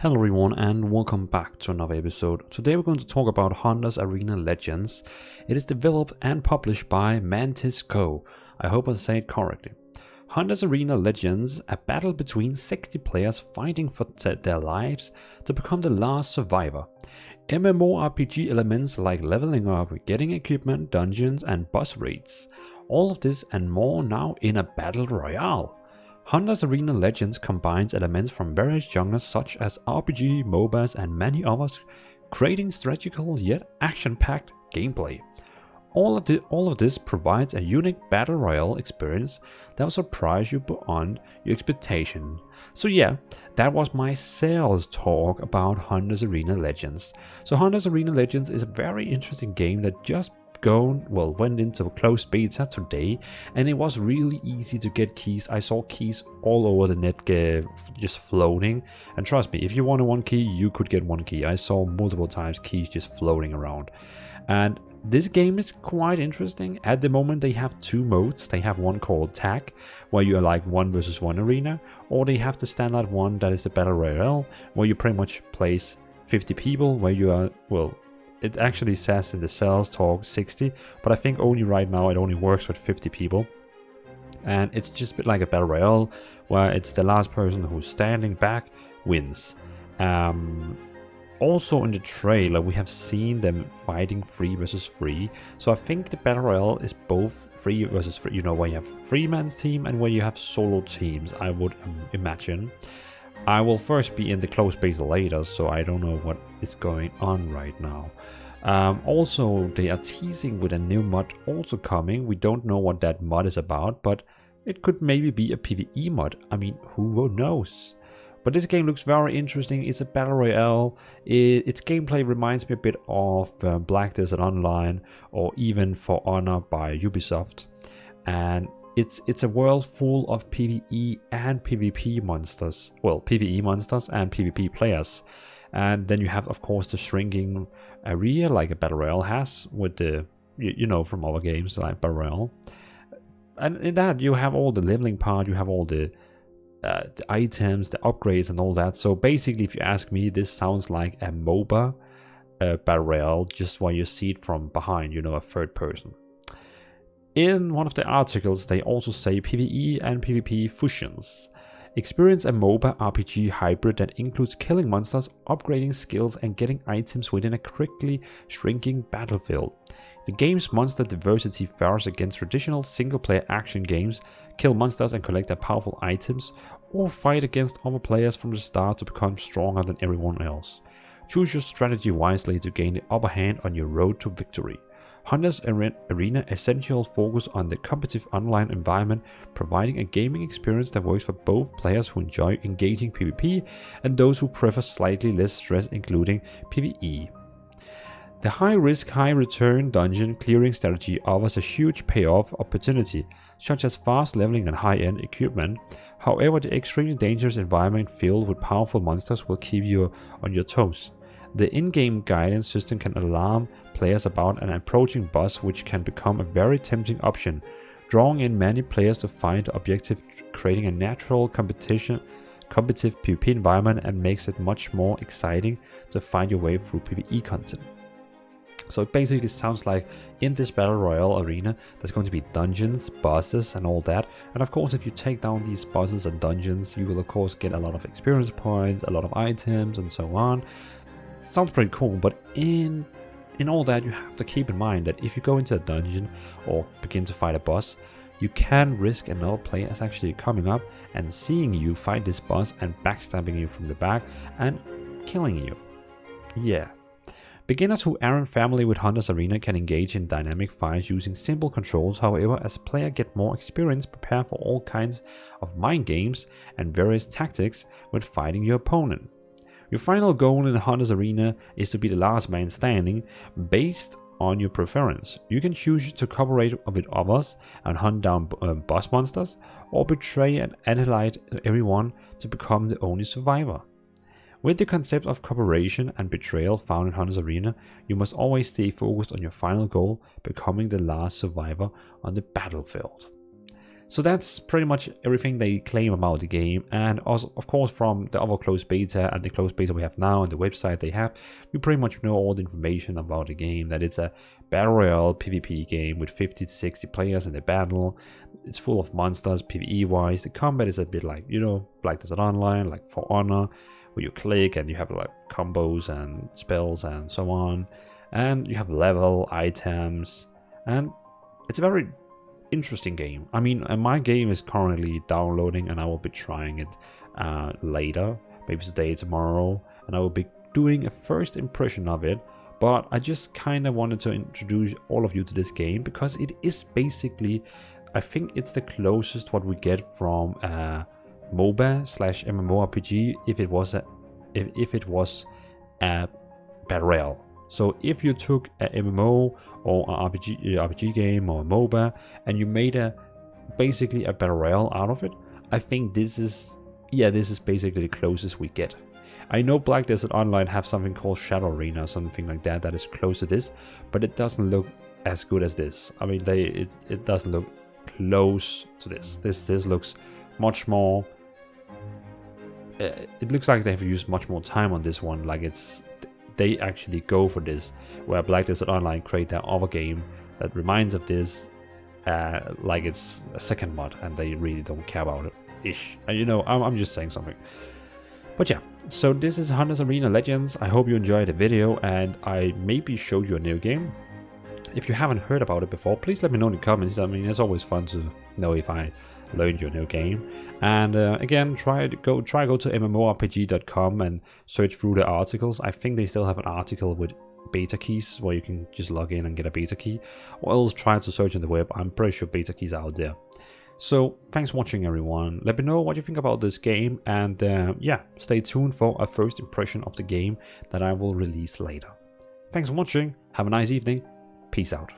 Hello everyone and welcome back to another episode. Today we're going to talk about Hunters Arena Legends. It is developed and published by Mantis Co. I hope I say it correctly. Hunters Arena Legends, a battle between 60 players fighting for their lives to become the last survivor. MMORPG elements like leveling up, getting equipment, dungeons and boss raids. All of this and more now in a battle royale. Hunters Arena Legends combines elements from various genres such as RPG, MOBAs and many others, creating strategical yet action-packed gameplay. All of this provides a unique battle royale experience that will surprise you beyond your expectation. So yeah, that was my sales talk about Hunters Arena Legends. So Hunters Arena Legends is a very interesting game that just went into a closed beta today, and it was really easy to get keys. I saw keys all over the net just floating, and trust me, if you wanted one key you could get one key. I saw multiple times keys just floating around, and this game is quite interesting. At the moment they have two modes. They have one called Tag, where you are like 1 versus 1 arena, or they have the standard one that is the Battle Royale, where you pretty much place 50 people, where you are, well, it actually says in the sales talk 60, but I think only right now it only works with 50 people. And it's just a bit like a battle royale, where it's the last person who's standing back wins. Also in the trailer we have seen them fighting 3 versus 3. So I think the battle royale is both 3 versus 3, you know, where you have 3-man's team and where you have solo teams, I would imagine. I will first be in the closed beta later, so I don't know what is going on right now. Also, they are teasing with a new mod also coming. We don't know what that mod is about, but it could maybe be a PvE mod. I mean, who knows? But this game looks very interesting. It's a battle royale. Its gameplay reminds me a bit of Black Desert Online or even For Honor by Ubisoft. And it's a world full of PvE and PvP monsters. Well, PvE monsters and PvP players. And then you have, of course, the shrinking area like a Battle Royale has with the, you know, from other games like Battle Royale. And in that you have all the leveling part, you have all the items, the upgrades and all that. So basically, if you ask me, this sounds like a MOBA Battle Royale, just while you see it from behind, you know, a third person. In one of the articles, they also say PvE and PvP fusions. Experience a MOBA RPG hybrid that includes killing monsters, upgrading skills, and getting items within a quickly shrinking battlefield. The game's monster diversity fares against traditional single-player action games, kill monsters and collect their powerful items, or fight against other players from the start to become stronger than everyone else. Choose your strategy wisely to gain the upper hand on your road to victory. Hunters Arena Essentials focus on the competitive online environment, providing a gaming experience that works for both players who enjoy engaging PvP and those who prefer slightly less stress, including PvE. The high-risk, high-return dungeon clearing strategy offers a huge payoff opportunity, such as fast leveling and high-end equipment. However, the extremely dangerous environment filled with powerful monsters will keep you on your toes. The in-game guidance system can alarm players about an approaching boss, which can become a very tempting option, drawing in many players to find the objective, creating a natural competitive PvP environment, and makes it much more exciting to find your way through PvE content. So it basically sounds like in this Battle Royale arena, there's going to be dungeons, bosses and all that. And of course, if you take down these bosses and dungeons, you will of course get a lot of experience points, a lot of items and so on. Sounds pretty cool, but in all that, you have to keep in mind that if you go into a dungeon or begin to fight a boss, you can risk another player actually coming up and seeing you fight this boss and backstabbing you from the back and killing you. Yeah. Beginners who aren't familiar with Hunters Arena can engage in dynamic fights using simple controls. However, as players get more experience, prepare for all kinds of mind games and various tactics when fighting your opponent. Your final goal in the Hunters Arena is to be the last man standing based on your preference. You can choose to cooperate with others and hunt down boss monsters, or betray and annihilate everyone to become the only survivor. With the concept of cooperation and betrayal found in Hunters Arena, you must always stay focused on your final goal, becoming the last survivor on the battlefield. So that's pretty much everything they claim about the game, and also, of course, from the other closed beta and the closed beta we have now and the website they have, we pretty much know all the information about the game, that it's a Battle Royale PvP game with 50 to 60 players in the battle. It's full of monsters PvE wise. The combat is a bit like, you know, like Desert Online, like For Honor, where you click and you have like combos and spells and so on. And you have level, items, and it's a very interesting game. I mean, my game is currently downloading and I will be trying it later, maybe today, tomorrow, and I will be doing a first impression of it. But I just kind of wanted to introduce all of you to this game because it is basically, I think it's the closest what we get from MOBA / MMORPG if it was a Battle Royale. So if you took a MMO or an RPG game or a MOBA and you made basically a Battle Royale out of it, I think this is basically the closest we get. I know Black Desert Online have something called Shadow Arena or something like that that is close to this, but it doesn't look as good as this. I mean, it doesn't look close to this. This looks much more. It looks like they have used much more time on this one. Like they actually go for this, where Black Desert Online create their other game that reminds of this, like it's a second mod, and they really don't care about it. Ish. And you know, I'm just saying something. But yeah, so this is Hunters Arena Legends. I hope you enjoyed the video, and I maybe showed you a new game. If you haven't heard about it before, please let me know in the comments. I mean, it's always fun to know if I learned your new game. And again, try go to MMORPG.com and search through the articles. I think they still have an article with beta keys where you can just log in and get a beta key, or else try to search on the web. I'm pretty sure beta keys are out there. So thanks for watching, everyone. Let me know what you think about this game, and yeah, stay tuned for a first impression of the game that I will release later. Thanks for watching. Have a nice evening. Peace out.